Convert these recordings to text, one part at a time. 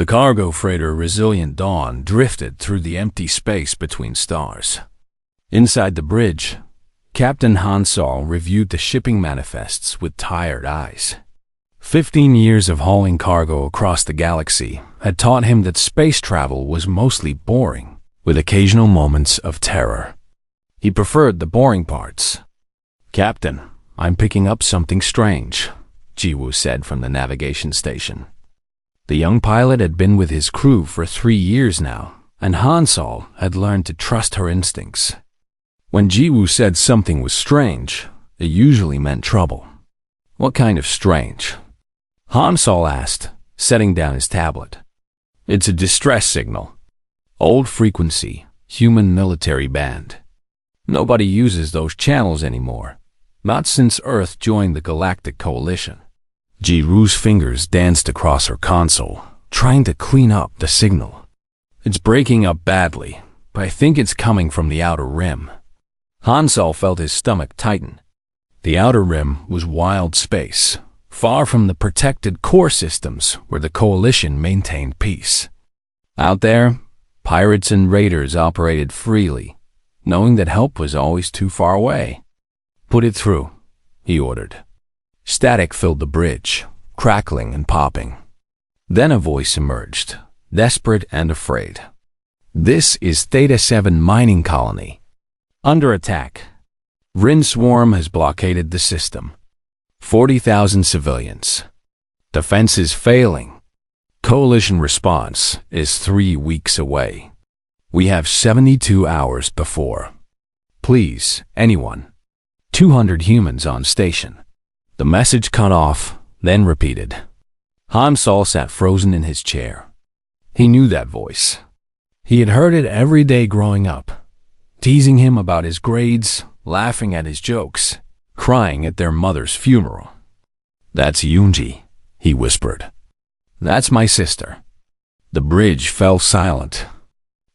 The cargo freighter Resilient Dawn drifted through the empty space between stars. Inside the bridge, Captain Hansol reviewed the shipping manifests with tired eyes. 15 years of hauling cargo across the galaxy had taught him that space travel was mostly boring, with occasional moments of terror. He preferred the boring parts. "Captain, I'm picking up something strange," Jiwoo said from the navigation station. The young pilot had been with his crew for 3 years now, and Hansol had learned to trust her instincts. When Jiwoo said something was strange, it usually meant trouble. "What kind of strange?" Hansol asked, setting down his tablet. "It's a distress signal. Old frequency, human military band. Nobody uses those channels anymore, not since Earth joined the Galactic Coalition." Jiwoo's fingers danced across her console, trying to clean up the signal. "It's breaking up badly, but I think it's coming from the outer rim." Hansol felt his stomach tighten. The outer rim was wild space, far from the protected core systems where the Coalition maintained peace. Out there, pirates and raiders operated freely, knowing that help was always too far away. "Put it through," he ordered. Static filled the bridge, crackling and popping. Then a voice emerged, desperate and afraid. "This is Theta 7 mining colony. Under attack. Rin swarm has blockaded the system. 40,000 civilians. Defenses failing. Coalition response is 3 weeks away. We have 72 hours before. Please, anyone. 200 humans on station." The message cut off, then repeated. Hansol sat frozen in his chair. He knew that voice. He had heard it every day growing up, teasing him about his grades, laughing at his jokes, crying at their mother's funeral. "That's Yoonji," he whispered. "That's my sister." The bridge fell silent.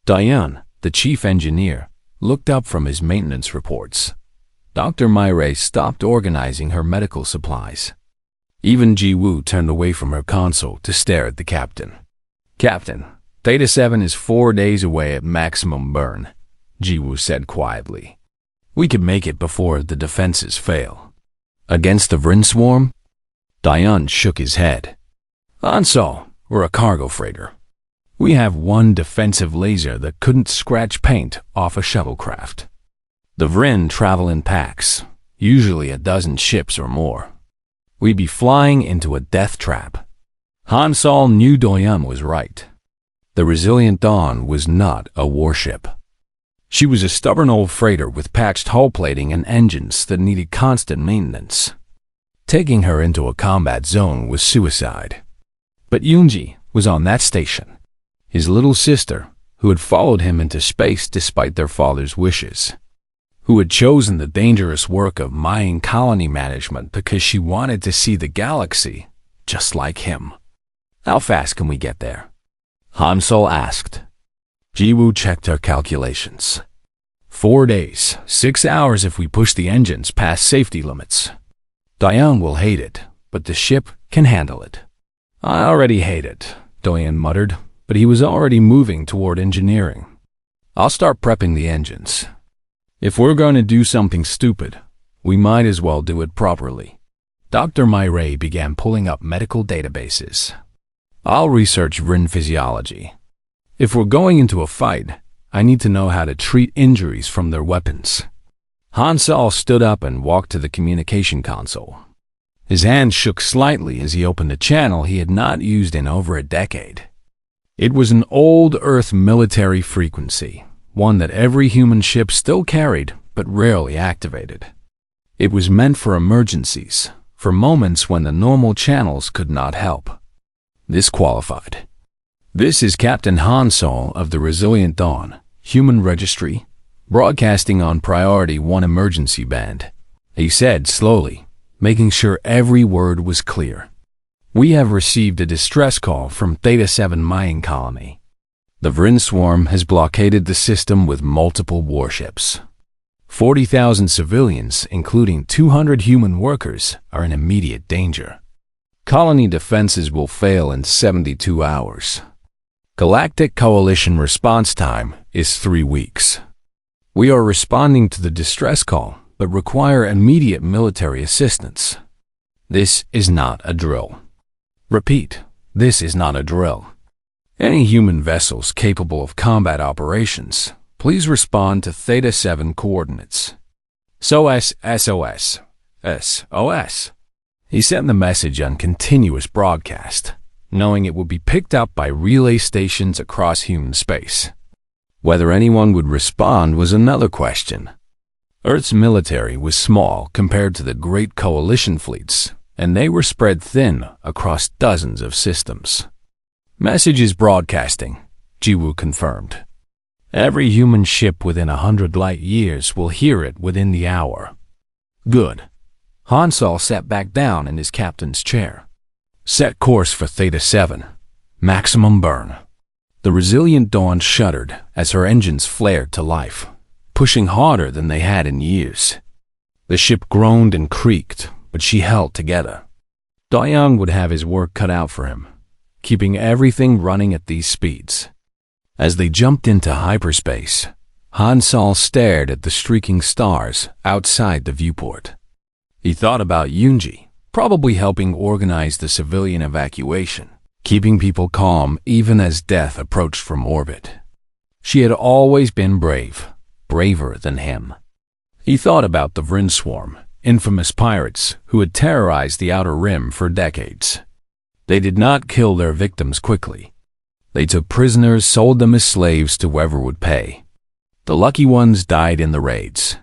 Diane, the chief engineer, looked up from his maintenance reports. Dr. Myray stopped organizing her medical supplies. Even Jiwoo turned away from her console to stare at the captain. "Captain, Theta 7 is 4 days away at maximum burn," Jiwoo said quietly. "We could make it before the defenses fail." "Against the Vrin swarm?" Diane shook his head. "Hansol, we're a cargo freighter. We have one defensive laser that couldn't scratch paint off a shuttlecraft. The Vrin travel in packs, usually a dozen ships or more. We'd be flying into a death trap." Hansol knew Doyum was right. The Resilient Dawn was not a warship. She was a stubborn old freighter with patched hull plating and engines that needed constant maintenance. Taking her into a combat zone was suicide. But Yoonji was on that station. His little sister, who had followed him into space despite their father's wishes, who had chosen the dangerous work of mining colony management because she wanted to see the galaxy just like him. "How fast can we get there?" Hansol asked. Jiwoo checked her calculations. 4 days, 6 hours if we push the engines past safety limits. Diane will hate it, but the ship can handle it. "I already hate it," Doyen muttered, but he was already moving toward engineering. "I'll start prepping the engines. If we're going to do something stupid, we might as well do it properly." Dr. Myray began pulling up medical databases. "I'll research Vrin physiology. If we're going into a fight, I need to know how to treat injuries from their weapons." Hansol stood up and walked to the communication console. His hand shook slightly as he opened a channel he had not used in over a decade. It was an old Earth military frequency, one that every human ship still carried but rarely activated. It was meant for emergencies, for moments when the normal channels could not help. This qualified. "This is Captain Hansol of the Resilient Dawn, Human Registry, broadcasting on Priority 1 emergency band," he said slowly, making sure every word was clear. "We have received a distress call from Theta 7 mining colony. The Vrin swarm has blockaded the system with multiple warships. 40,000 civilians, including 200 human workers, are in immediate danger. Colony defenses will fail in 72 hours. Galactic Coalition response time is 3 weeks. We are responding to the distress call, but require immediate military assistance. This is not a drill. Repeat, this is not a drill. Any human vessels capable of combat operations, please respond to Theta 7 coordinates. SOS, SOS, SOS. He sent the message on continuous broadcast, knowing it would be picked up by relay stations across human space. Whether anyone would respond was another question. Earth's military was small compared to the great coalition fleets, and they were spread thin across dozens of systems. Message is broadcasting, Jiwoo confirmed. Every human ship within 100 light years will hear it within the hour. Good. Hansol sat back down in his captain's chair. Set course for Theta 7. Maximum burn. The resilient Dawn shuddered as her engines flared to life, pushing harder than they had in years. The ship groaned and creaked, but she held together. Dayoung would have his work cut out for him, keeping everything running at these speeds. As they jumped into hyperspace, Hansol stared at the streaking stars outside the viewport. He thought about Yoonji, probably helping organize the civilian evacuation, keeping people calm even as death approached from orbit. She had always been brave, braver than him. He thought about the Vryn Swarm, infamous pirates who had terrorized the Outer Rim for decades. They did not kill their victims quickly. They took prisoners, sold them as slaves to whoever would pay. The lucky ones died in the raids.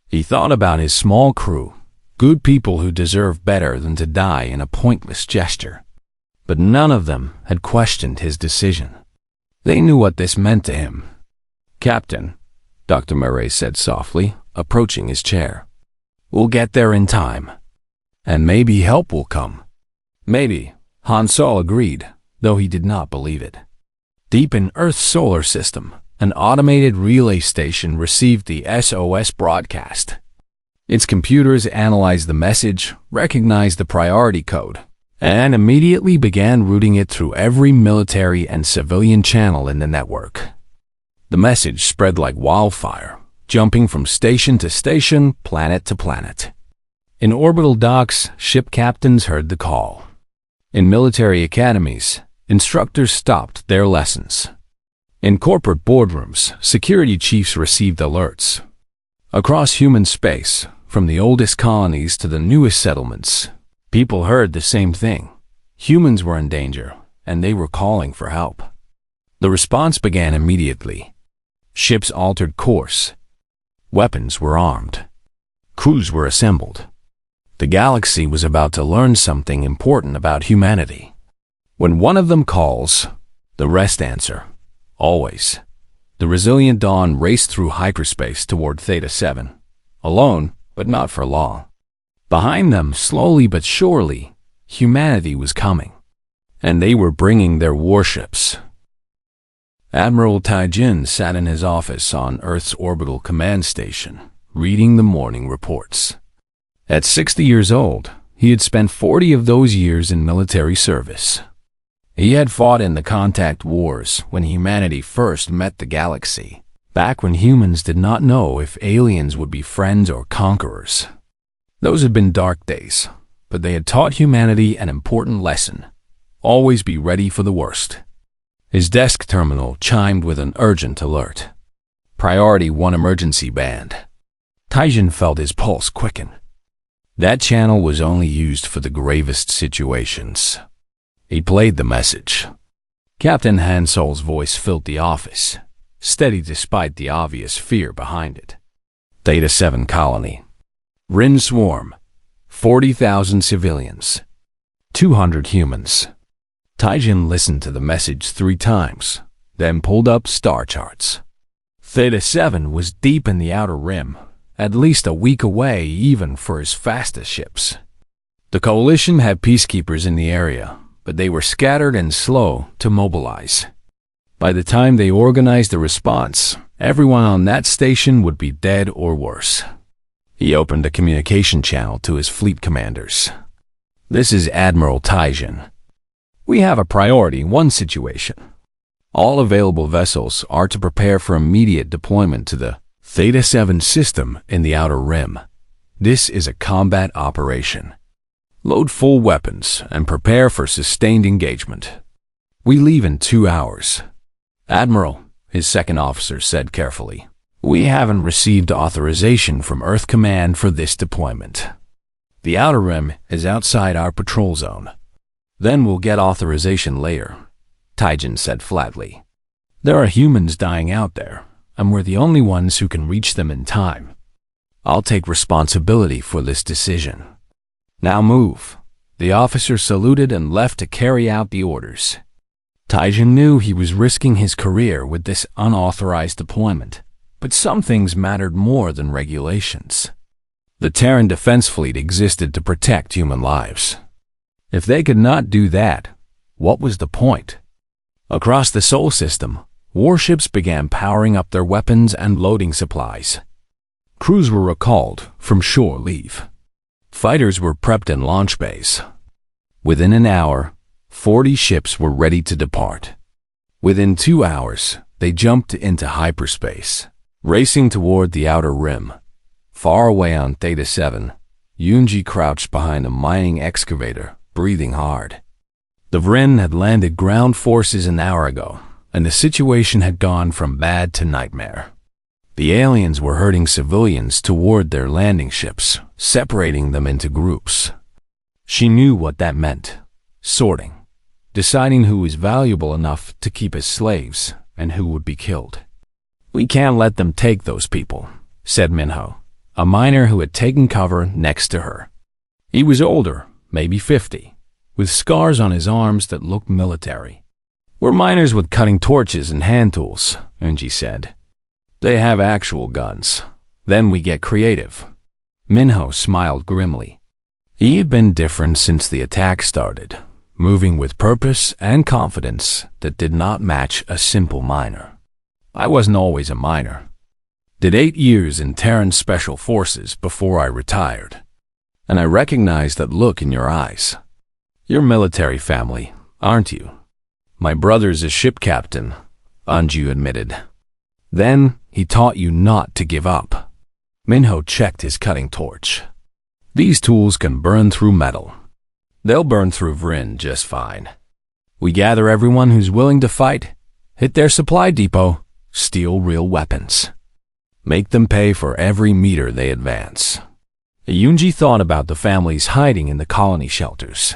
He thought about his small crew, good people who deserved better than to die in a pointless gesture. But none of them had questioned his decision. They knew what this meant to him. "Captain," Dr. Murray said softly, approaching his chair. "We'll get there in time. And maybe help will come." "Maybe," Hansol agreed, though he did not believe it. Deep in Earth's solar system, an automated relay station received the SOS broadcast. Its computers analyzed the message, recognized the priority code, and immediately began routing it through every military and civilian channel in the network. The message spread like wildfire, jumping from station to station, planet to planet. In orbital docks, ship captains heard the call. In military academies, instructors stopped their lessons. In corporate boardrooms, security chiefs received alerts. Across human space, from the oldest colonies to the newest settlements, people heard the same thing. Humans were in danger, and they were calling for help. The response began immediately. Ships altered course. Weapons were armed. Crews were assembled. The galaxy was about to learn something important about humanity. When one of them calls, the rest answer. Always. The resilient Dawn raced through hyperspace toward Theta 7. Alone, but not for long. Behind them, slowly but surely, humanity was coming. And they were bringing their warships. Admiral Taijin sat in his office on Earth's orbital command station, reading the morning reports. At 60 years old, he had spent 40 of those years in military service. He had fought in the contact wars when humanity first met the galaxy, back when humans did not know if aliens would be friends or conquerors. Those had been dark days, but they had taught humanity an important lesson. Always be ready for the worst. His desk terminal chimed with an urgent alert. Priority 1 emergency band. Taijin felt his pulse quicken. That channel was only used for the gravest situations. He played the message. Captain Hansol's voice filled the office, steady despite the obvious fear behind it. Theta 7 colony. Vryn Swarm. 40,000 civilians. 200 humans. Taijin listened to the message 3 times, then pulled up star charts. Theta 7 was deep in the Outer Rim, at least a week away even for his fastest ships. The Coalition had peacekeepers in the area, but they were scattered and slow to mobilize. By the time they organized a response, everyone on that station would be dead or worse. He opened a communication channel to his fleet commanders. "This is Admiral Taijin. We have a priority 1 situation. All available vessels are to prepare for immediate deployment to the Theta 7 system in the Outer Rim. This is a combat operation. Load full weapons and prepare for sustained engagement. We leave in 2 hours. Admiral, his second officer said carefully, we haven't received authorization from Earth Command for this deployment. The Outer Rim is outside our patrol zone. Then we'll get authorization later, Taijin said flatly. There are humans dying out there, and we're the only ones who can reach them in time. I'll take responsibility for this decision. Now move. The officer saluted and left to carry out the orders. Taijin knew he was risking his career with this unauthorized deployment, but some things mattered more than regulations. The Terran Defense Fleet existed to protect human lives. If they could not do that, what was the point? Across the Sol system, warships began powering up their weapons and loading supplies. Crews were recalled from shore leave. Fighters were prepped in launch bays. Within an hour, 40 ships were ready to depart. Within 2 hours, they jumped into hyperspace, racing toward the Outer Rim. Far away on Theta 7, Yunji crouched behind a mining excavator, breathing hard. The Vrin had landed ground forces an hour ago, and the situation had gone from bad to nightmare. The aliens were herding civilians toward their landing ships, separating them into groups. She knew what that meant: sorting, deciding who was valuable enough to keep as slaves and who would be killed. We can't let them take those people, said Minho, a miner who had taken cover next to her. He was older, maybe 50, with scars on his arms that looked military. We're miners with cutting torches and hand tools, Unji said. They have actual guns. Then we get creative. Minho smiled grimly. He had been different since the attack started, moving with purpose and confidence that did not match a simple miner. I wasn't always a miner. Did 8 years in Terran Special Forces before I retired. And I recognized that look in your eyes. You're military family, aren't you? My brother's a ship captain, Anju admitted. Then he taught you not to give up. Minho checked his cutting torch. These tools can burn through metal. They'll burn through Vrin just fine. We gather everyone who's willing to fight, hit their supply depot, steal real weapons. Make them pay for every meter they advance. Yunji thought about the families hiding in the colony shelters.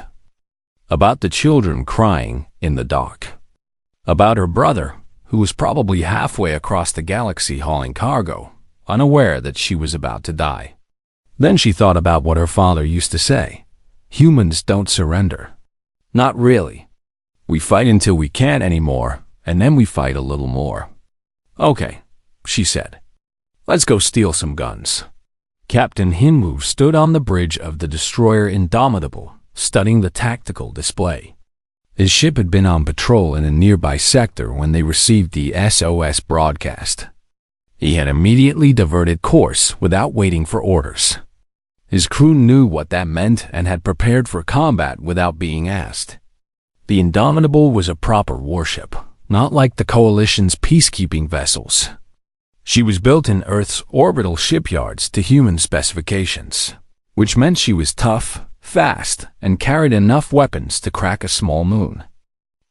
About the children crying in the dock. About her brother, who was probably halfway across the galaxy hauling cargo, unaware that she was about to die. Then she thought about what her father used to say. Humans don't surrender. Not really. We fight until we can't anymore, and then we fight a little more. Okay, she said. Let's go steal some guns. Captain Hinwu stood on the bridge of the destroyer Indomitable, studying the tactical display. His ship had been on patrol in a nearby sector when they received the SOS broadcast. He had immediately diverted course without waiting for orders. His crew knew what that meant and had prepared for combat without being asked. The Indomitable was a proper warship, not like the Coalition's peacekeeping vessels. She was built in Earth's orbital shipyards to human specifications, which meant she was tough, fast, and carried enough weapons to crack a small moon.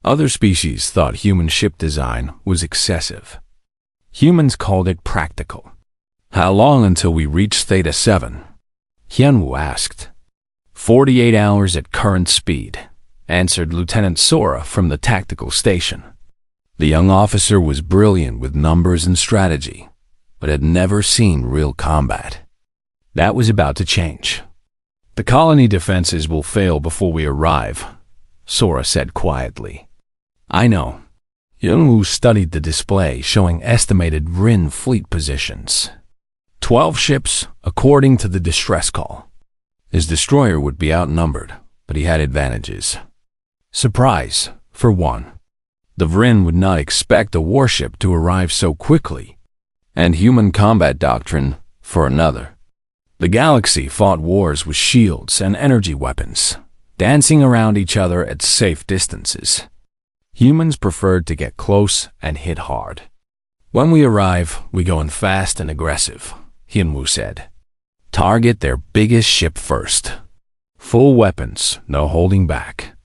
Other species thought human ship design was excessive. Humans called it practical. How long until we reach Theta 7? Hyunwoo asked. 48 hours at current speed, answered Lieutenant Sora from the tactical station. The young officer was brilliant with numbers and strategy, but had never seen real combat. That was about to change. The colony defenses will fail before we arrive, Sora said quietly. I know. Hyunwoo studied the display showing estimated Vrin fleet positions. 12 ships, according to the distress call. His destroyer would be outnumbered, but he had advantages. Surprise, for one. The Vrin would not expect a warship to arrive so quickly, and human combat doctrine for another. The galaxy fought wars with shields and energy weapons, dancing around each other at safe distances. Humans preferred to get close and hit hard. When we arrive, we go in fast and aggressive, Hyunwoo said. Target their biggest ship first. Full weapons, no holding back.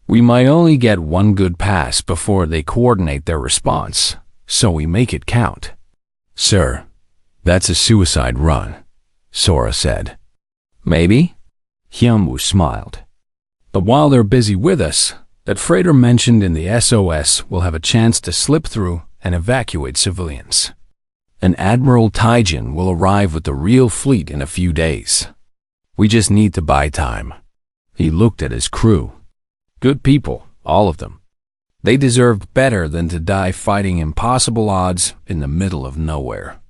We might only get one good pass before they coordinate their response, so we make it count. Sir, that's a suicide run, Sora said. Maybe? Hyunwoo smiled. But while they're busy with us, that freighter mentioned in the SOS will have a chance to slip through and evacuate civilians. And Admiral Taijin will arrive with the real fleet in a few days. We just need to buy time. He looked at his crew. Good people, all of them. They deserved better than to die fighting impossible odds in the middle of nowhere.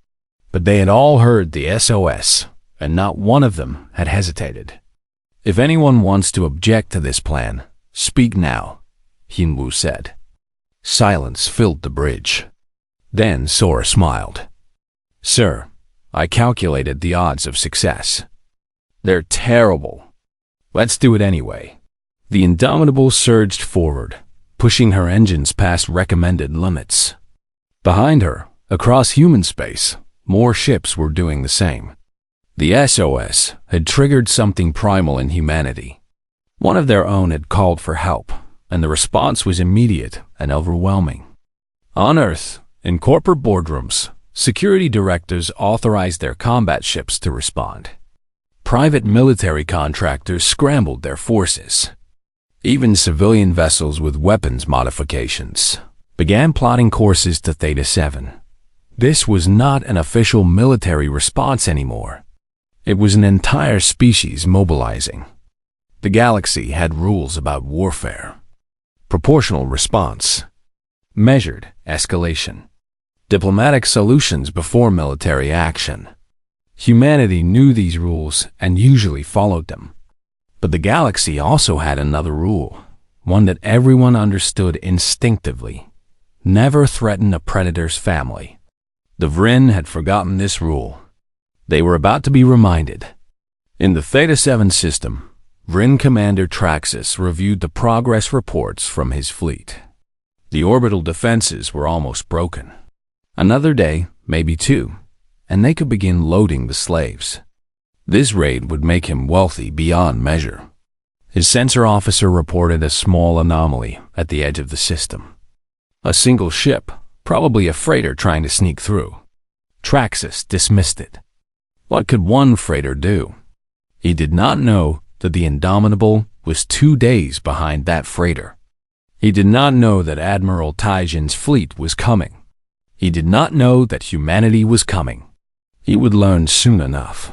But they had all heard the SOS, and not one of them had hesitated. If anyone wants to object to this plan, speak now, Hyunwoo said. Silence filled the bridge. Then Sora smiled. Sir, I calculated the odds of success. They're terrible. Let's do it anyway. The Indomitable surged forward, pushing her engines past recommended limits. Behind her, across human space, more ships were doing the same. The SOS had triggered something primal in humanity. One of their own had called for help, and the response was immediate and overwhelming. On Earth, in corporate boardrooms, security directors authorized their combat ships to respond. Private military contractors scrambled their forces. Even civilian vessels with weapons modifications began plotting courses to Theta 7. This was not an official military response anymore. It was an entire species mobilizing. The galaxy had rules about warfare. Proportional response. Measured escalation. Diplomatic solutions before military action. Humanity knew these rules and usually followed them. But the galaxy also had another rule, one that everyone understood instinctively. Never threaten a predator's family. The Vryn had forgotten this rule. They were about to be reminded. In the Theta 7 system, Vryn Commander Traxxas reviewed the progress reports from his fleet. The orbital defenses were almost broken. Another day, maybe two, and they could begin loading the slaves. This raid would make him wealthy beyond measure. His sensor officer reported a small anomaly at the edge of the system. A single ship, probably a freighter trying to sneak through. Traxxas dismissed it. What could one freighter do? He did not know that the Indomitable was 2 days behind that freighter. He did not know that Admiral Taijin's fleet was coming. He did not know that humanity was coming. He would learn soon enough.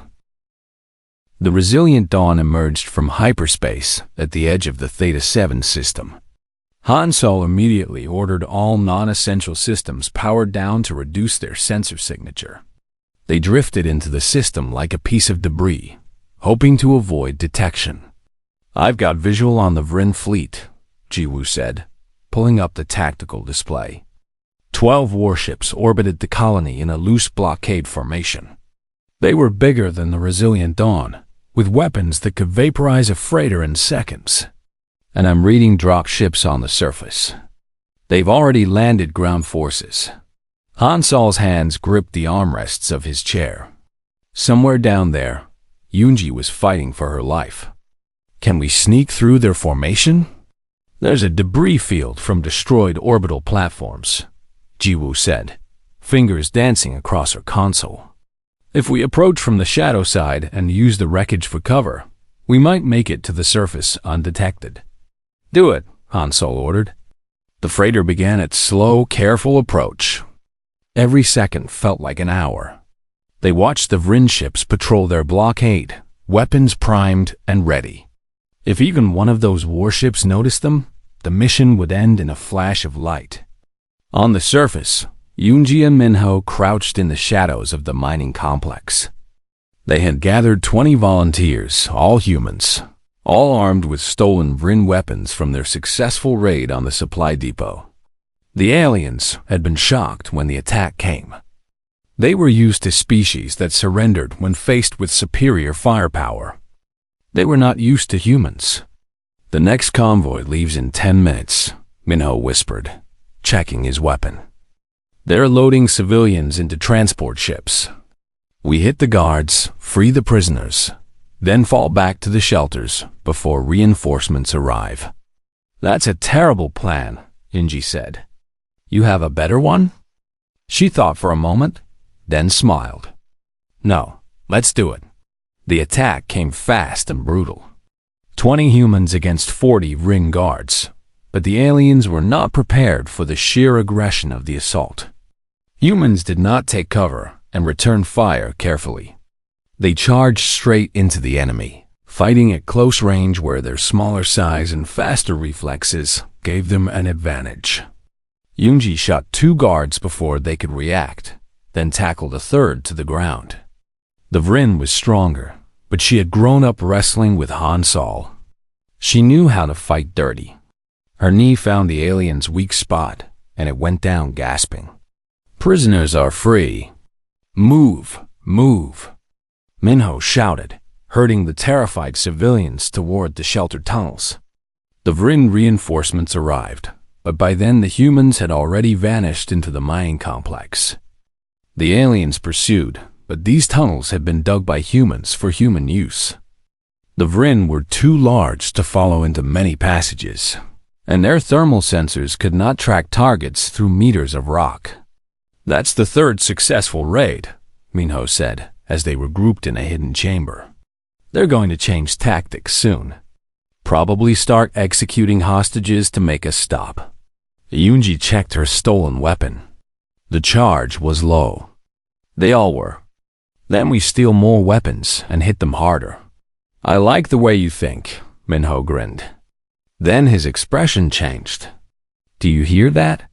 The resilient dawn emerged from hyperspace at the edge of the Theta 7 system. Han Solo immediately ordered all non-essential systems powered down to reduce their sensor signature. They drifted into the system like a piece of debris, hoping to avoid detection. I've got visual on the Vryn fleet, Jiwoo said, pulling up the tactical display. 12 warships orbited the colony in a loose blockade formation. They were bigger than the resilient dawn, with weapons that could vaporize a freighter in seconds. And I'm reading drop ships on the surface. They've already landed ground forces. Han Solo's hands gripped the armrests of his chair. Somewhere down there, Yoonji was fighting for her life. Can we sneak through their formation? There's a debris field from destroyed orbital platforms, Jiwoo said, fingers dancing across her console. If we approach from the shadow side and use the wreckage for cover, we might make it to the surface undetected. Do it, Han Solo ordered. The freighter began its slow, careful approach. Every second felt like an hour. They watched the Vryn ships patrol their blockade, weapons primed and ready. If even one of those warships noticed them, the mission would end in a flash of light. On the surface, Yoonji and Minho crouched in the shadows of the mining complex. They had gathered 20 volunteers, all humans, all armed with stolen Vryn weapons from their successful raid on the supply depot. The aliens had been shocked when the attack came. They were used to species that surrendered when faced with superior firepower. They were not used to humans. The next convoy leaves in 10 minutes, Minho whispered, checking his weapon. They're loading civilians into transport ships. We hit the guards, free the prisoners, then fall back to the shelters before reinforcements arrive. That's a terrible plan, Inji said. You have a better one? She thought for a moment, then smiled. No, let's do it. The attack came fast and brutal. 20 humans against 40 ring guards, but the aliens were not prepared for the sheer aggression of the assault. Humans did not take cover and returned fire carefully. They charged straight into the enemy, fighting at close range where their smaller size and faster reflexes gave them an advantage. Yunji shot 2 guards before they could react, then tackled a third to the ground. The Vrin was stronger, but she had grown up wrestling with Han Sol. She knew how to fight dirty. Her knee found the alien's weak spot, and it went down gasping. Prisoners are free. Move, move. Minho shouted, herding the terrified civilians toward the sheltered tunnels. The Vrin reinforcements arrived, but by then the humans had already vanished into the mining complex. The aliens pursued, but these tunnels had been dug by humans for human use. The Vrin were too large to follow into many passages, and their thermal sensors could not track targets through meters of rock. That's the 3rd successful raid, Minho said, as they were grouped in a hidden chamber. They're going to change tactics soon. Probably start executing hostages to make us stop. Yunji checked her stolen weapon. The charge was low. They all were. Then we steal more weapons and hit them harder. I like the way you think, Minho grinned. Then his expression changed. Do you hear that?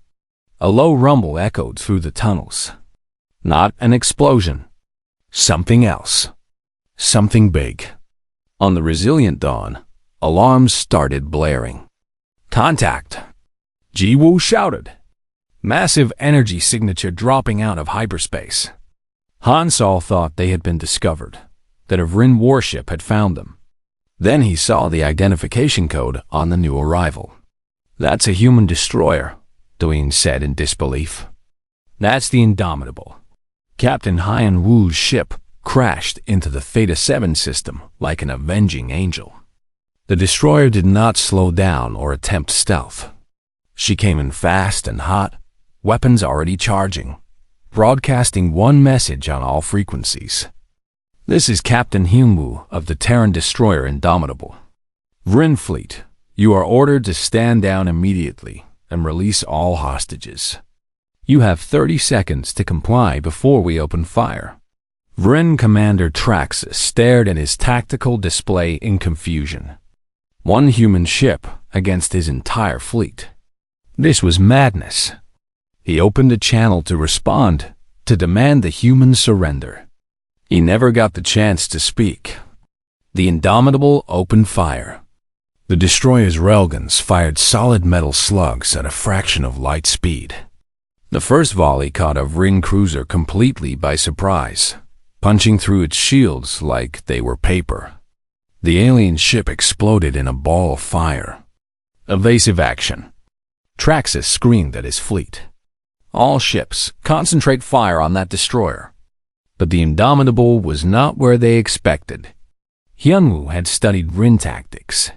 A low rumble echoed through the tunnels. Not an explosion. Something else. Something big. On the Resilient Dawn, alarms started blaring. Contact! Ji-Woo shouted. Massive energy signature dropping out of hyperspace. Han Sol thought they had been discovered, that a Vrin warship had found them. Then he saw the identification code on the new arrival. That's a human destroyer, Duane said in disbelief. That's the Indomitable. Captain Hyan Wu's ship crashed into the Theta 7 system like an avenging angel. The destroyer did not slow down or attempt stealth. She came in fast and hot, weapons already charging, broadcasting one message on all frequencies. This is Captain Hyunwoo of the Terran destroyer Indomitable. Vrin Fleet, you are ordered to stand down immediately and release all hostages. You have 30 seconds to comply before we open fire. Vrin Commander Traxxas stared at his tactical display in confusion. One human ship against his entire fleet. This was madness. He opened a channel to respond, to demand the human surrender. He never got the chance to speak. The Indomitable opened fire. The destroyer's railguns fired solid metal slugs at a fraction of light speed. The first volley caught a Vrin cruiser completely by surprise, punching through its shields like they were paper. The alien ship exploded in a ball of fire. Evasive action. Traxxas screamed at his fleet. All ships, concentrate fire on that destroyer. But the Indomitable was not where they expected. Hyunwoo had studied Vrin tactics.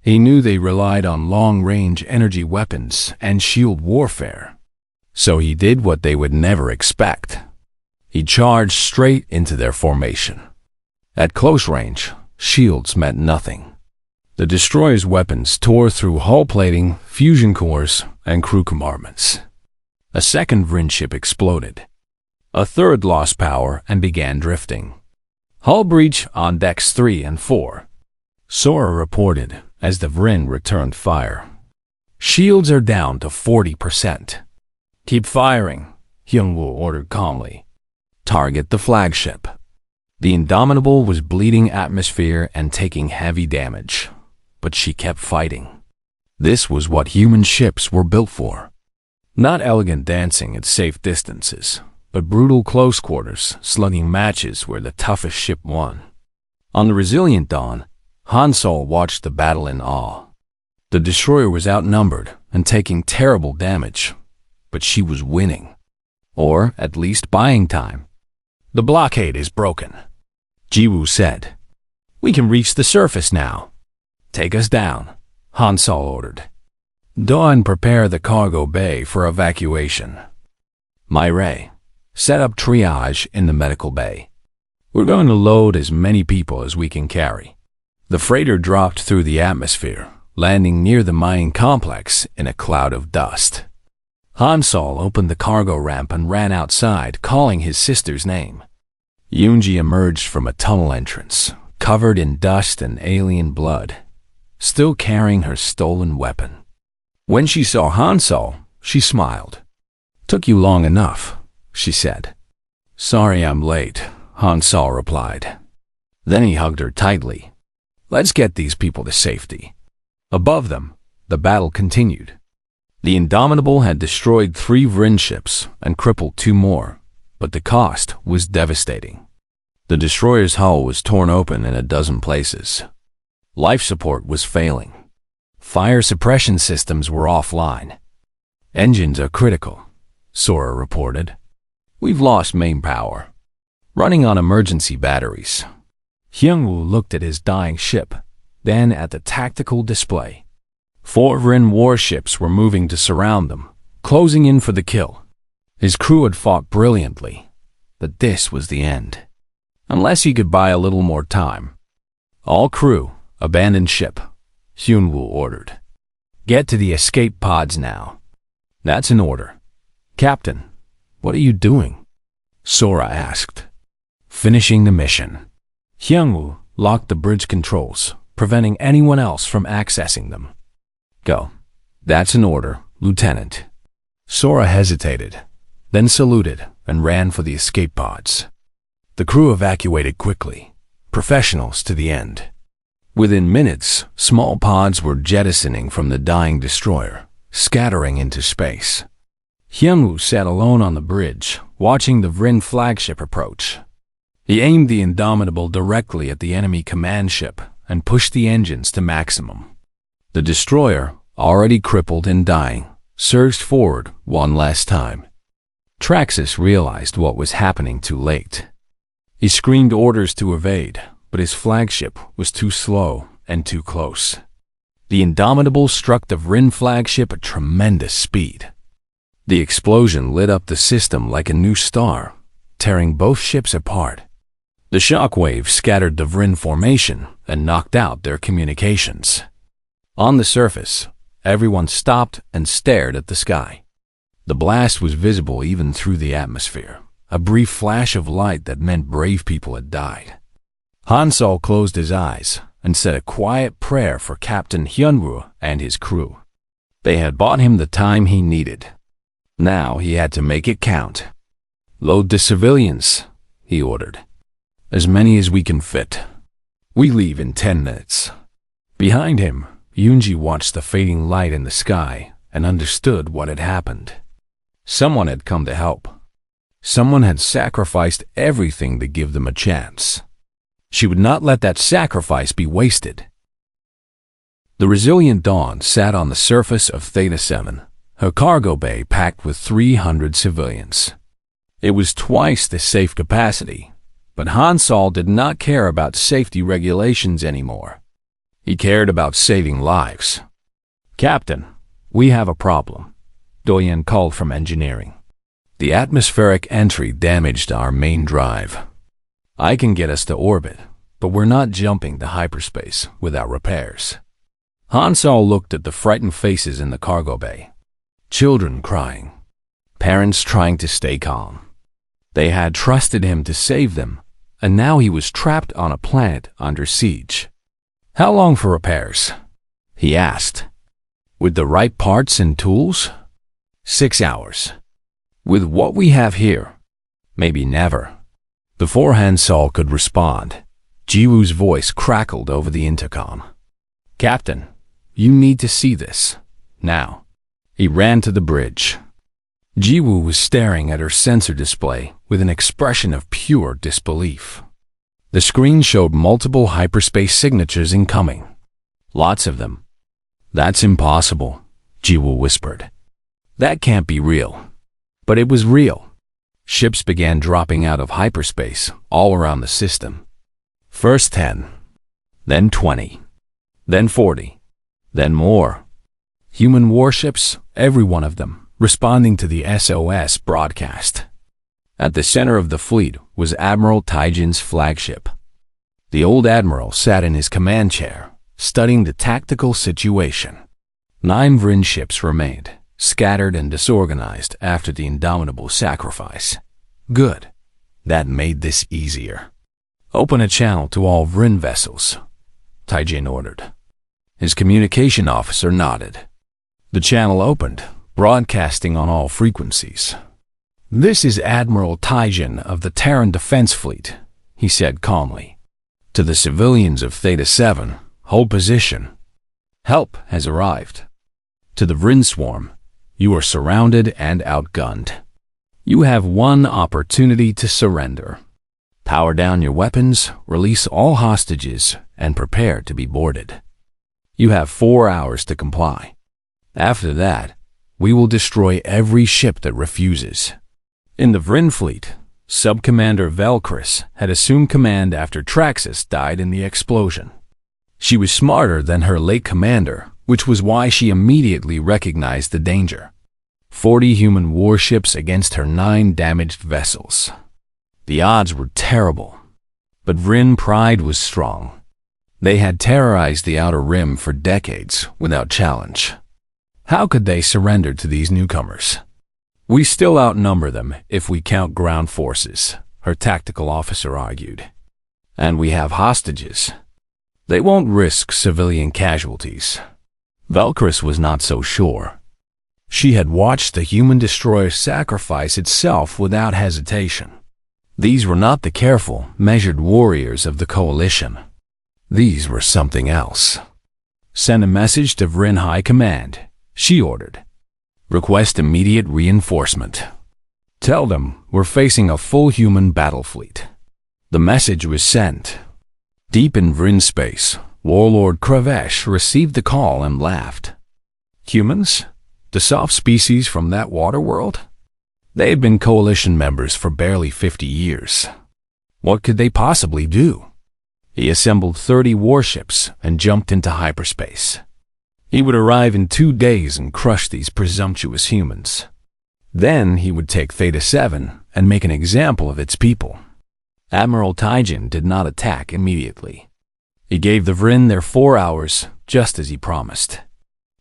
He knew they relied on long-range energy weapons and shield warfare. So he did what they would never expect. He charged straight into their formation. At close range, shields meant nothing. The destroyer's weapons tore through hull plating, fusion cores, and crew compartments. A second Vrin ship exploded. A third lost power and began drifting. Hull breach on decks 3 and 4. Sora reported as the Vrin returned fire. Shields are down to 40%. Keep firing, Hyunwoo ordered calmly. Target the flagship. The Indomitable was bleeding atmosphere and taking heavy damage, but she kept fighting. This was what human ships were built for. Not elegant dancing at safe distances, but brutal close quarters, slugging matches where the toughest ship won. On the Resilient Dawn, Han Sol watched the battle in awe. The destroyer was outnumbered and taking terrible damage, but she was winning. Or at least buying time. "The blockade is broken," Jiwoo said. "We can reach the surface now." "Take us down," Han Sol ordered. "Do and prepare the cargo bay for evacuation. Myray, set up triage in the medical bay. We're going to load as many people as we can carry." The freighter dropped through the atmosphere, landing near the mining complex in a cloud of dust. Han Sol opened the cargo ramp and ran outside, calling his sister's name. Yoonji emerged from a tunnel entrance, covered in dust and alien blood, still carrying her stolen weapon. When she saw Han Sol, she smiled. "Took you long enough," she said. "Sorry I'm late," Han Sol replied. Then he hugged her tightly. "Let's get these people to safety." Above them, the battle continued. The Indomitable had destroyed 3 Vrin ships and crippled 2 more, but the cost was devastating. The destroyer's hull was torn open in a dozen places. Life support was failing. Fire suppression systems were offline. "Engines are critical," Sora reported. "We've lost main power. Running on emergency batteries." Hyungwoo looked at his dying ship, then at the tactical display. 4 Vrin warships were moving to surround them, closing in for the kill. His crew had fought brilliantly, but this was the end. Unless he could buy a little more time. "All crew, abandon ship," Hyunwoo ordered. "Get to the escape pods now." "That's an order." "Captain, what are you doing?" Sora asked. "Finishing the mission." Hyungwoo locked the bridge controls, preventing anyone else from accessing them. "Go." "That's an order, Lieutenant." Sora hesitated, then saluted and ran for the escape pods. The crew evacuated quickly, professionals to the end. Within minutes, small pods were jettisoning from the dying destroyer, scattering into space. Hyunwoo sat alone on the bridge, watching the Vrin flagship approach. He aimed the Indomitable directly at the enemy command ship and pushed the engines to maximum. The destroyer, already crippled and dying, surged forward one last time. Traxxas realized what was happening too late. He screamed orders to evade, but his flagship was too slow and too close. The Indomitable struck the Vrin flagship at tremendous speed. The explosion lit up the system like a new star, tearing both ships apart. The shockwave scattered the Vrin formation and knocked out their communications. On the surface, everyone stopped and stared at the sky. The blast was visible even through the atmosphere, a brief flash of light that meant brave people had died. Han Sol closed his eyes and said a quiet prayer for Captain Hyunwoo and his crew. They had bought him the time he needed. Now he had to make it count. "Load the civilians," he ordered. "As many as we can fit. We leave in 10 minutes. Behind him, Yoonji watched the fading light in the sky and understood what had happened. Someone had come to help. Someone had sacrificed everything to give them a chance. She would not let that sacrifice be wasted. The resilient Dawn sat on the surface of Theta 7, her cargo bay packed with 300 civilians. It was twice the safe capacity, but Han Sol did not care about safety regulations anymore. He cared about saving lives. "Captain, we have a problem," Doyen called from engineering. "The atmospheric entry damaged our main drive. I can get us to orbit, but we're not jumping to hyperspace without repairs." Han Sol looked at the frightened faces in the cargo bay. Children crying. Parents trying to stay calm. They had trusted him to save them, and now he was trapped on a planet under siege. "How long for repairs?" he asked. "With the right parts and tools?" 6 hours. "With what we have here?" "Maybe never." Before Han Sol could respond, Jiwoo's voice crackled over the intercom. "Captain, you need to see this. Now." He ran to the bridge. Jiwoo was staring at her sensor display with an expression of pure disbelief. The screen showed multiple hyperspace signatures incoming. Lots of them. "That's impossible," Jiwoo whispered. That can't be real. But it was real. Ships began dropping out of hyperspace all around the system. First 10, then 20, then 40, then more. Human warships, every one of them, responding to the SOS broadcast. At the center of the fleet was Admiral Taijin's flagship. The old admiral sat in his command chair, studying the tactical situation. 9 Vrin ships remained, scattered and disorganized after the indomitable sacrifice. Good. That made this easier. Open a channel to all Vrin vessels, Taijin ordered. His communication officer nodded. The channel opened, broadcasting on all frequencies. This is Admiral Taijin of the Terran Defense Fleet, he said calmly. To the civilians of Theta 7, hold position. Help has arrived. To the Vrin swarm, you are surrounded and outgunned. You have one opportunity to surrender. Power down your weapons, release all hostages, and prepare to be boarded. You have 4 hours to comply. After that, we will destroy every ship that refuses. In the Vrin fleet, Sub-Commander Velkris had assumed command after Traxus died in the explosion. She was smarter than her late commander, which was why she immediately recognized the danger. 40 human warships against her 9 damaged vessels. The odds were terrible, but Vrin pride was strong. They had terrorized the Outer Rim for decades without challenge. How could they surrender to these newcomers? We still outnumber them if we count ground forces, her tactical officer argued. And we have hostages. They won't risk civilian casualties. Velkris was not so sure. She had watched the human destroyer sacrifice itself without hesitation. These were not the careful, measured warriors of the coalition. These were something else. Send a message to Vrin High Command, she ordered. Request immediate reinforcement. Tell them we're facing a full human battle fleet. The message was sent. Deep in Vrin space, Warlord Kravesh received the call and laughed. Humans? The soft species from that water world? They had been coalition members for barely 50 years. What could they possibly do? He assembled 30 warships and jumped into hyperspace. He would arrive in 2 days and crush these presumptuous humans. Then he would take Theta 7 and make an example of its people. Admiral Taijin did not attack immediately. He gave the Vrin their 4 hours, just as he promised.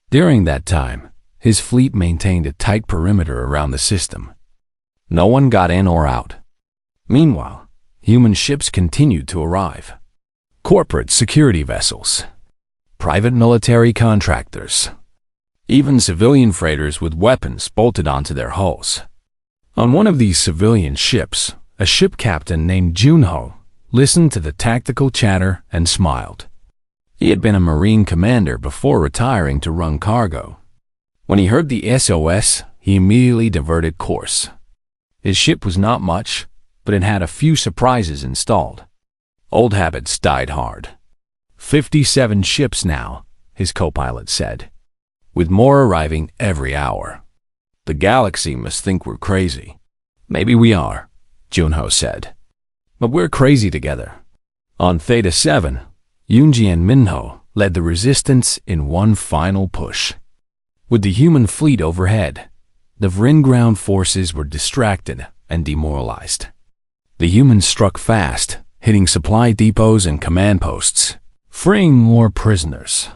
During that time, his fleet maintained a tight perimeter around the system. No one got in or out. Meanwhile, human ships continued to arrive. Corporate security vessels, private military contractors, even civilian freighters with weapons bolted onto their hulls. On one of these civilian ships, a ship captain named Junho listened to the tactical chatter and smiled. He had been a Marine commander before retiring to run cargo. When he heard the SOS, he immediately diverted course. His ship was not much, but it had a few surprises installed. Old habits died hard. 57 ships now, his co-pilot said, with more arriving every hour. The galaxy must think we're crazy. Maybe we are, Junho said. But we're crazy together. On Theta 7, Yunji and Minho led the resistance in one final push. With the human fleet overhead, the Vrin ground forces were distracted and demoralized. The humans struck fast, hitting supply depots and command posts, freeing more prisoners.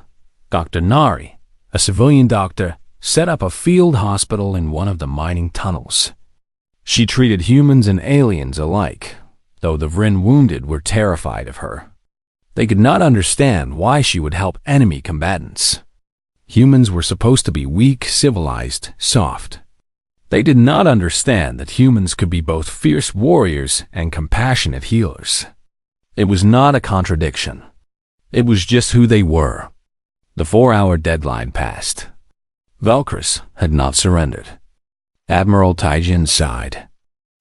Dr. Nari, a civilian doctor, set up a field hospital in one of the mining tunnels. She treated humans and aliens alike, though the Vrin wounded were terrified of her. They could not understand why she would help enemy combatants. Humans were supposed to be weak, civilized, soft. They did not understand that humans could be both fierce warriors and compassionate healers. It was not a contradiction. It was just who they were. The 4-hour deadline passed. Velkris had not surrendered. Admiral Taijin sighed.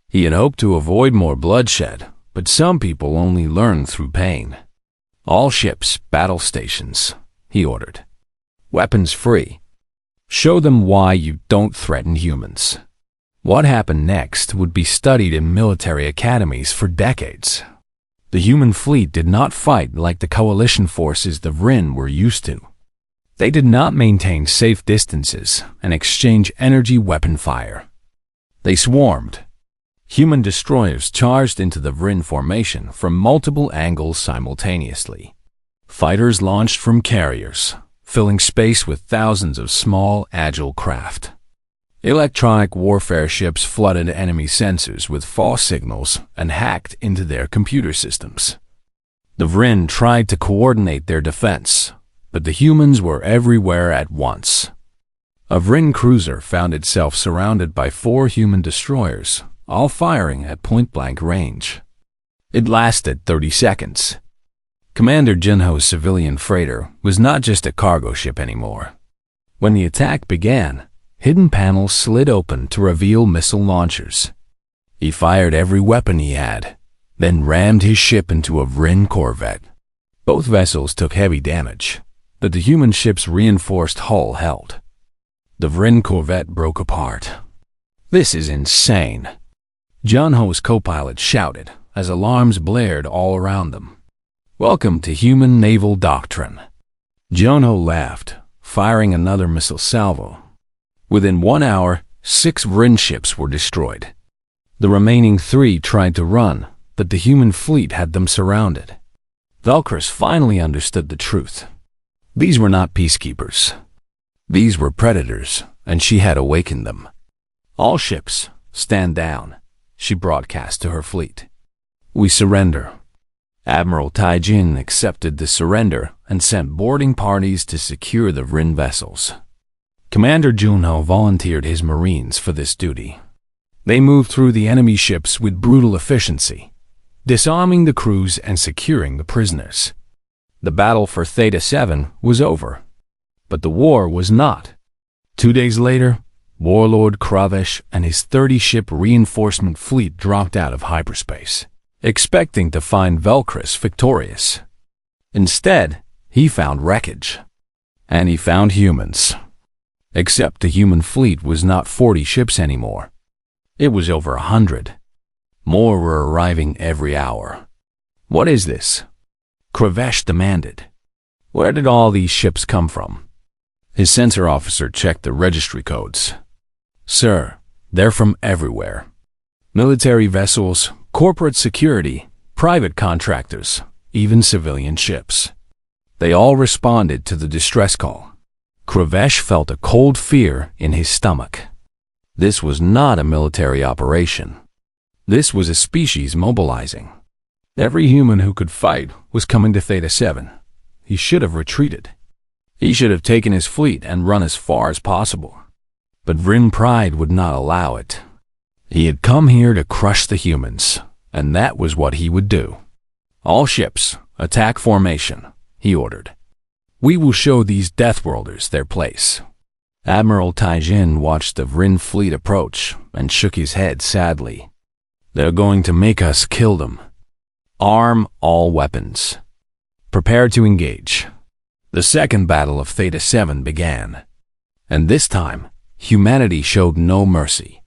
He had hoped to avoid more bloodshed, but some people only learn through pain. All ships, battle stations, he ordered. Weapons free. Show them why you don't threaten humans. What happened next would be studied in military academies for decades. The human fleet did not fight like the coalition forces the Vryn were used to. They did not maintain safe distances and exchange energy weapon fire. They swarmed. Human destroyers charged into the Vryn formation from multiple angles simultaneously. Fighters launched from carriers, filling space with thousands of small, agile craft. Electronic warfare ships flooded enemy sensors with false signals and hacked into their computer systems. The Vryn tried to coordinate their defense, but the humans were everywhere at once. A Vryn cruiser found itself surrounded by 4 human destroyers, all firing at point-blank range. It lasted 30 seconds. Commander Junho's civilian freighter was not just a cargo ship anymore. When the attack began, hidden panels slid open to reveal missile launchers. He fired every weapon he had, then rammed his ship into a Vryn corvette. Both vessels took heavy damage, but the human ship's reinforced hull held. The Vryn corvette broke apart. "This is insane," Junho's co-pilot shouted as alarms blared all around them. "Welcome to human naval doctrine." Junho laughed, firing another missile salvo. Within 1 hour, 6 Vryn ships were destroyed. The remaining 3 tried to run, but the human fleet had them surrounded. Velcris finally understood the truth. These were not peacekeepers. These were predators, and she had awakened them. "All ships, stand down," she broadcast to her fleet. "We surrender." Admiral Taijin accepted the surrender and sent boarding parties to secure the Vryn vessels. Commander Junho volunteered his Marines for this duty. They moved through the enemy ships with brutal efficiency, disarming the crews and securing the prisoners. The battle for Theta 7 was over, but the war was not. 2 days later, Warlord Kravesh and his 30-ship reinforcement fleet dropped out of hyperspace, expecting to find Velcris victorious. Instead, he found wreckage. And he found humans. Except the human fleet was not 40 ships anymore. It was over 100. More were arriving every hour. "What is this?" Kravesh demanded. "Where did all these ships come from?" His sensor officer checked the registry codes. "Sir, they're from everywhere. Military vessels, corporate security, private contractors, even civilian ships. They all responded to the distress call." Kravesh felt a cold fear in his stomach. This was not a military operation. This was a species mobilizing. Every human who could fight was coming to Theta 7. He should have retreated. He should have taken his fleet and run as far as possible. But Vryn pride would not allow it. He had come here to crush the humans, and that was what he would do. "All ships, attack formation," he ordered. "We will show these Deathworlders their place." Admiral Taijin watched the Vryn fleet approach and shook his head sadly. "They're going to make us kill them. Arm all weapons. Prepare to engage." The second battle of Theta 7 began. And this time, humanity showed no mercy.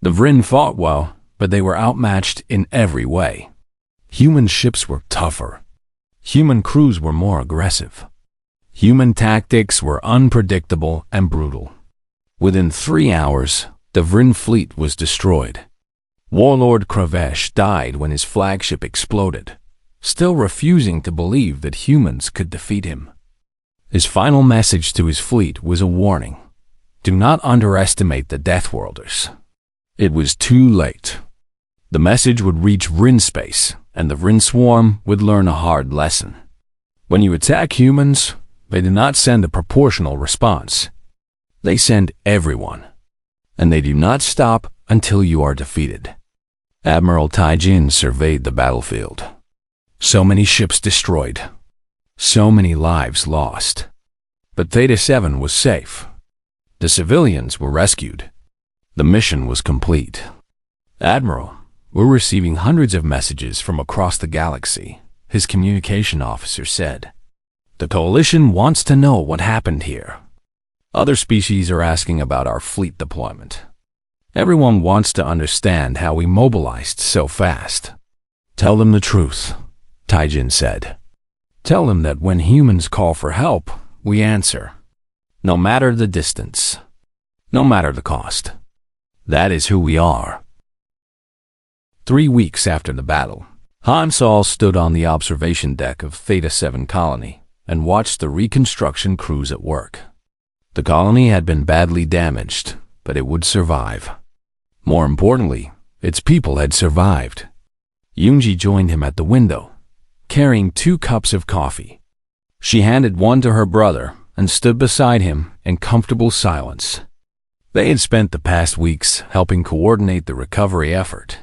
The Vryn fought well, but they were outmatched in every way. Human ships were tougher. Human crews were more aggressive. Human tactics were unpredictable and brutal. Within 3 hours, the Vryn fleet was destroyed. Warlord Kravesh died when his flagship exploded, still refusing to believe that humans could defeat him. His final message to his fleet was a warning. Do not underestimate the Deathworlders. It was too late. The message would reach Vryn space, and the Vryn swarm would learn a hard lesson. When you attack humans, they do not send a proportional response. They send everyone. And they do not stop until you are defeated. Admiral Taijin surveyed the battlefield. So many ships destroyed. So many lives lost. But Theta 7 was safe. The civilians were rescued. The mission was complete. "Admiral, we're receiving hundreds of messages from across the galaxy," his communication officer said. "The Coalition wants to know what happened here." Other species are asking about our fleet deployment. Everyone wants to understand how we mobilized so fast. Tell them the truth, Taijin said. Tell them that when humans call for help, we answer. No matter the distance, no matter the cost. That is who we are. 3 weeks after the battle, Han Sol stood on the observation deck of Theta 7 colony and watched the reconstruction crews at work. The colony had been badly damaged, but it would survive. More importantly, its people had survived. Yoonji joined him at the window, carrying 2 cups of coffee. She handed one to her brother and stood beside him in comfortable silence. They had spent the past weeks helping coordinate the recovery effort.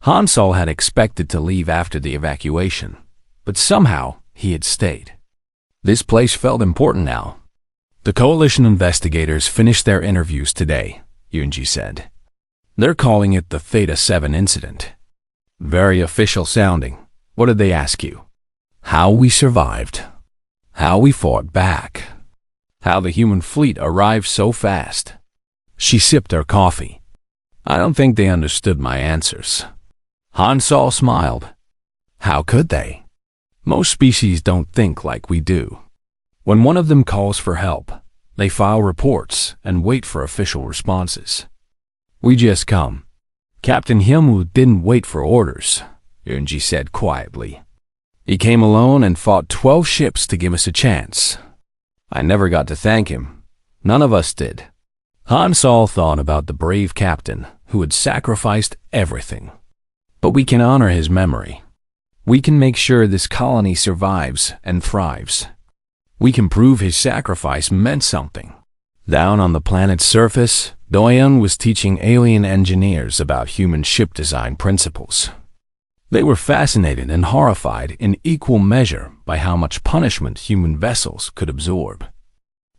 Han Sol had expected to leave after the evacuation, but somehow he had stayed. This place felt important now. The coalition investigators finished their interviews today, Yoonji said. They're calling it the Theta 7 incident. Very official sounding. What did they ask you? How we survived. How we fought back. How the human fleet arrived so fast. She sipped her coffee. I don't think they understood my answers. Han Sol smiled. How could they? Most species don't think like we do. When one of them calls for help, they file reports and wait for official responses. We just come. Captain Hyunwoo didn't wait for orders, Yoonji said quietly. He came alone and fought 12 ships to give us a chance. I never got to thank him. None of us did. Han Sol thought about the brave captain who had sacrificed everything. But we can honor his memory. We can make sure this colony survives and thrives. We can prove his sacrifice meant something. Down on the planet's surface, Doyeon was teaching alien engineers about human ship design principles. They were fascinated and horrified in equal measure by how much punishment human vessels could absorb.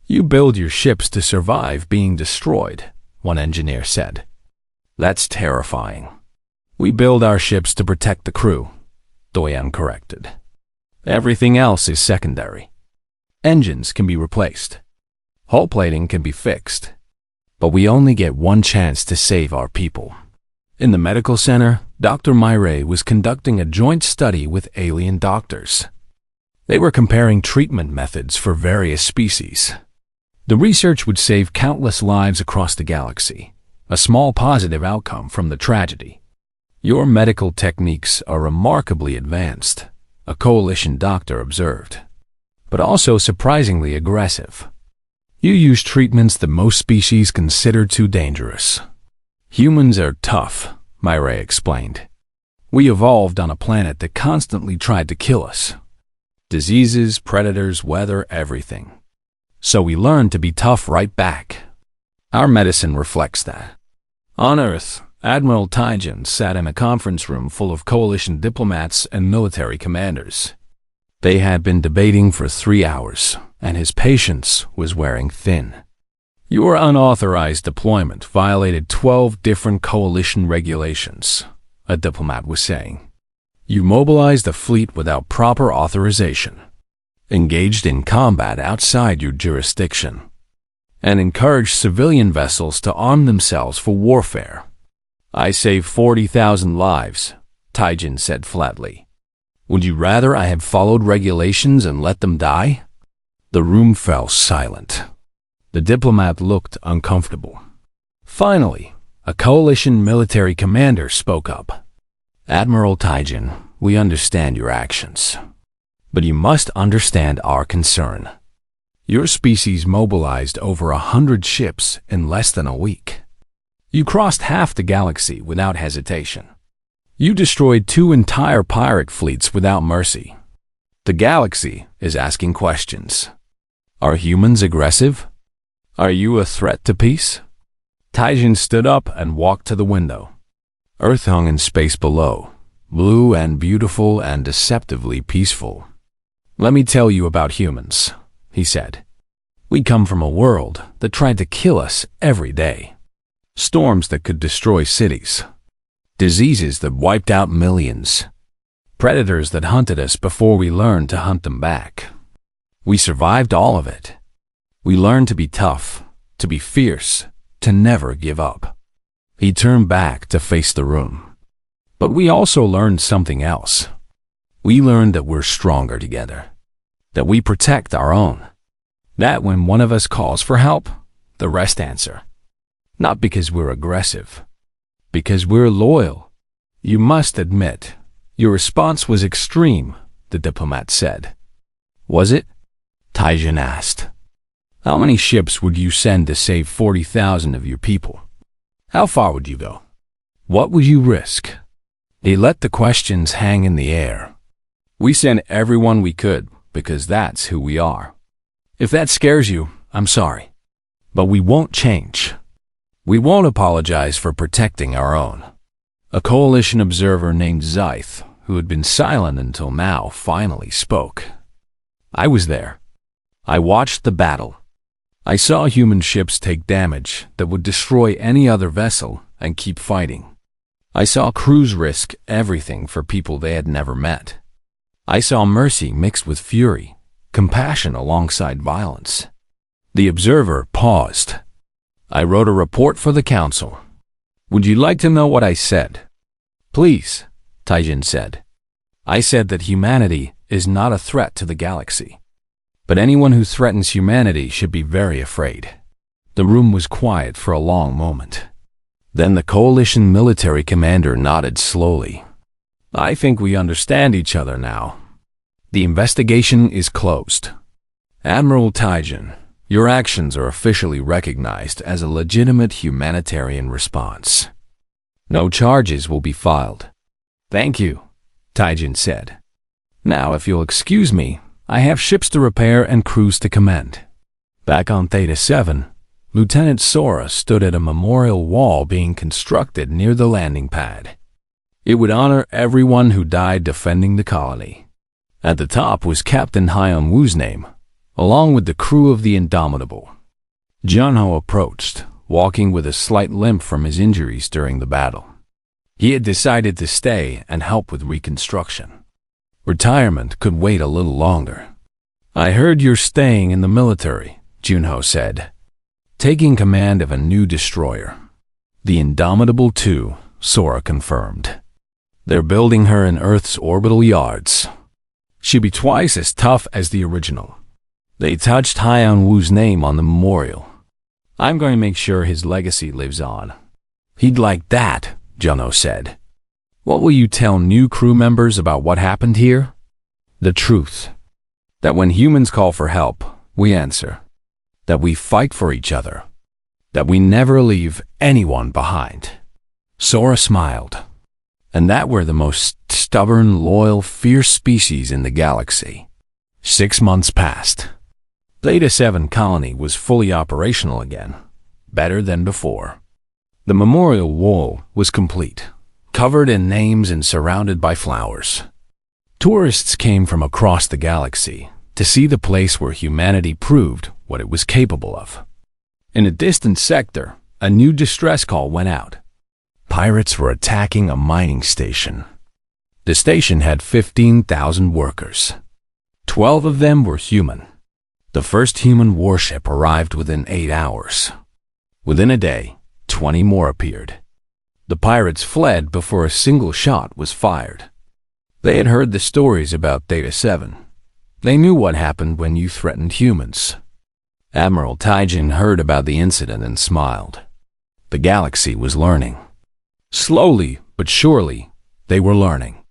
You build your ships to survive being destroyed, one engineer said. That's terrifying. We build our ships to protect the crew, Doyeon corrected. Everything else is secondary. Engines can be replaced. Hull plating can be fixed. But we only get one chance to save our people. In the medical center, Dr. Myre was conducting a joint study with alien doctors. They were comparing treatment methods for various species. The research would save countless lives across the galaxy, a small positive outcome from the tragedy. Your medical techniques are remarkably advanced, a coalition doctor observed, but also surprisingly aggressive. You use treatments that most species consider too dangerous. Humans are tough, Myre explained. We evolved on a planet that constantly tried to kill us. Diseases, predators, weather, everything. So we learned to be tough right back. Our medicine reflects that. On Earth, Admiral Taijin sat in a conference room full of coalition diplomats and military commanders. They had been debating for 3 hours, and his patience was wearing thin. Your unauthorized deployment violated 12 different coalition regulations, a diplomat was saying. You mobilized a fleet without proper authorization, engaged in combat outside your jurisdiction, and encouraged civilian vessels to arm themselves for warfare. I saved 40,000 lives, Taijin said flatly. Would you rather I had followed regulations and let them die? The room fell silent. The diplomat looked uncomfortable. Finally, a coalition military commander spoke up. Admiral Taijin, we understand your actions. But you must understand our concern. Your species mobilized over 100 ships in less than a week. You crossed half the galaxy without hesitation. You destroyed 2 entire pirate fleets without mercy. The galaxy is asking questions. Are humans aggressive? Are you a threat to peace? Taijin stood up and walked to the window. Earth hung in space below, blue and beautiful and deceptively peaceful. Let me tell you about humans, he said. We come from a world that tried to kill us every day. Storms that could destroy cities. Diseases that wiped out millions. Predators that hunted us before we learned to hunt them back. We survived all of it. We learned to be tough, to be fierce, to never give up. He turned back to face the room. But we also learned something else. We learned that we're stronger together, that we protect our own, that when one of us calls for help, the rest answer. Not because we're aggressive, because we're loyal. You must admit, your response was extreme, the diplomat said. Was it? Taijin asked. How many ships would you send to save 40,000 of your people? How far would you go? What would you risk? He let the questions hang in the air. We sent everyone we could because that's who we are. If that scares you, I'm sorry. But we won't change. We won't apologize for protecting our own. A coalition observer named Zyth, who had been silent until now, finally spoke. I was there. I watched the battle. I saw human ships take damage that would destroy any other vessel and keep fighting. I saw crews risk everything for people they had never met. I saw mercy mixed with fury, compassion alongside violence. The observer paused. I wrote a report for the council. Would you like to know what I said? Please, Taijin said. I said that humanity is not a threat to the galaxy. But anyone who threatens humanity should be very afraid. The room was quiet for a long moment. Then the coalition military commander nodded slowly. I think we understand each other now. The investigation is closed. Admiral Taijin, your actions are officially recognized as a legitimate humanitarian response. No charges will be filed. Thank you, Taijin said. Now, if you'll excuse me, I have ships to repair and crews to commend. Back on Theta 7, Lieutenant Sora stood at a memorial wall being constructed near the landing pad. It would honor everyone who died defending the colony. At the top was Captain Hyun Woo's name, along with the crew of the Indomitable. Junho approached, walking with a slight limp from his injuries during the battle. He had decided to stay and help with reconstruction. Retirement could wait a little longer. I heard you're staying in the military, Junho said, taking command of a new destroyer. The Indomitable II, Sora confirmed. They're building her in Earth's orbital yards. She'd be twice as tough as the original. They touched Hyun Woo's name on the memorial. I'm going to make sure his legacy lives on. He'd like that, Junho said. What will you tell new crew members about what happened here? The truth. That when humans call for help, we answer. That we fight for each other. That we never leave anyone behind. Sora smiled. And that we're the most stubborn, loyal, fierce species in the galaxy. 6 months passed. Theta 7 colony was fully operational again, better than before. The memorial wall was complete, covered in names and surrounded by flowers. Tourists came from across the galaxy to see the place where humanity proved what it was capable of. In a distant sector, a new distress call went out. Pirates were attacking a mining station. The station had 15,000 workers. 12 of them were human. The first human warship arrived within 8 hours. Within a day, 20 more appeared. The pirates fled before a single shot was fired. They had heard the stories about Theta 7. They knew what happened when you threatened humans. Admiral Taijin heard about the incident and smiled. The galaxy was learning. Slowly but surely, they were learning.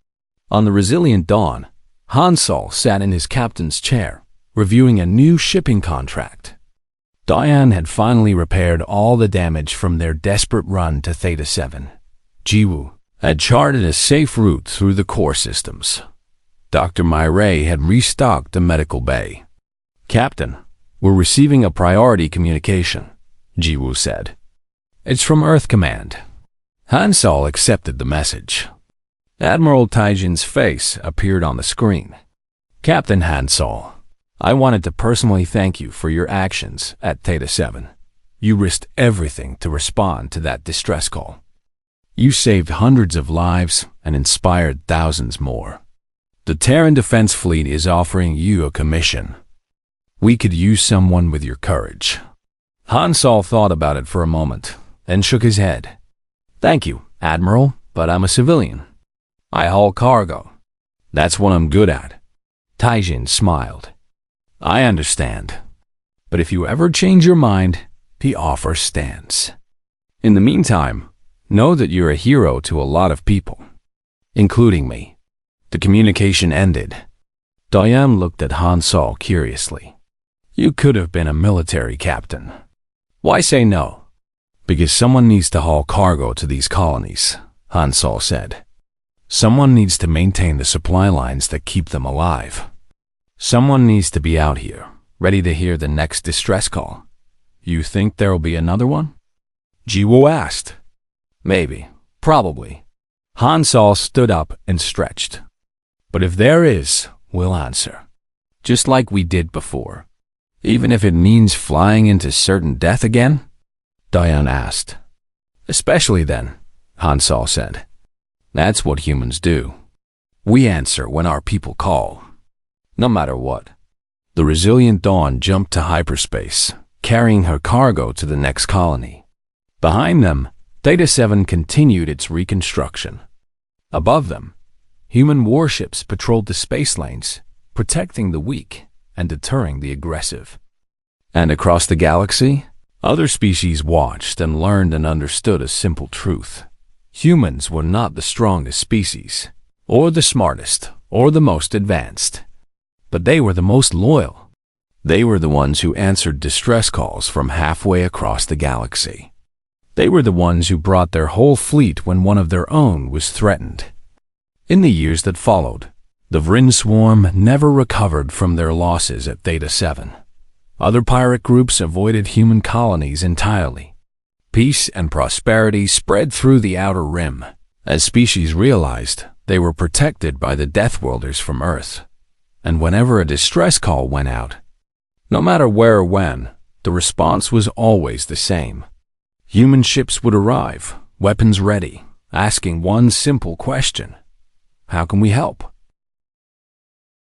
On the Resilient Dawn, Hansol sat in his captain's chair, reviewing a new shipping contract. Diane had finally repaired all the damage from their desperate run to Theta 7. Jiwoo had charted a safe route through the core systems. Dr. Myray had restocked the medical bay. Captain, we're receiving a priority communication, Jiwoo said. It's from Earth Command. Hansol accepted the message. Admiral Taijin's face appeared on the screen. Captain Hansol, I wanted to personally thank you for your actions at Theta 7. You risked everything to respond to that distress call. You saved hundreds of lives and inspired thousands more. The Terran Defense Fleet is offering you a commission. We could use someone with your courage. Han Sol thought about it for a moment, then shook his head. Thank you, Admiral, but I'm a civilian. I haul cargo. That's what I'm good at. Taijin smiled. I understand. But if you ever change your mind, the offer stands. In the meantime, know that you're a hero to a lot of people, including me. The communication ended. Diane looked at Han Sol curiously. You could have been a military captain. Why say no? Because someone needs to haul cargo to these colonies, Han Sol said. Someone needs to maintain the supply lines that keep them alive. Someone needs to be out here, ready to hear the next distress call. You think there'll be another one? Jiwo asked. Maybe. Probably. Han Sol stood up and stretched. But if there is, we'll answer. Just like we did before. Even if it means flying into certain death again? Diane asked. Especially then, Han Sol said. That's what humans do. We answer when our people call. No matter what. The resilient Dawn jumped to hyperspace, carrying her cargo to the next colony. Behind them, Theta 7 continued its reconstruction. Above them, human warships patrolled the space lanes, protecting the weak and deterring the aggressive. And across the galaxy, other species watched and learned and understood a simple truth. Humans were not the strongest species, or the smartest, or the most advanced. But they were the most loyal. They were the ones who answered distress calls from halfway across the galaxy. They were the ones who brought their whole fleet when one of their own was threatened. In the years that followed, the Vryn swarm never recovered from their losses at Theta 7. Other pirate groups avoided human colonies entirely. Peace and prosperity spread through the outer rim, as species realized they were protected by the Deathworlders from Earth. And whenever a distress call went out, no matter where or when, the response was always the same. Human ships would arrive, weapons ready, asking one simple question. How can we help?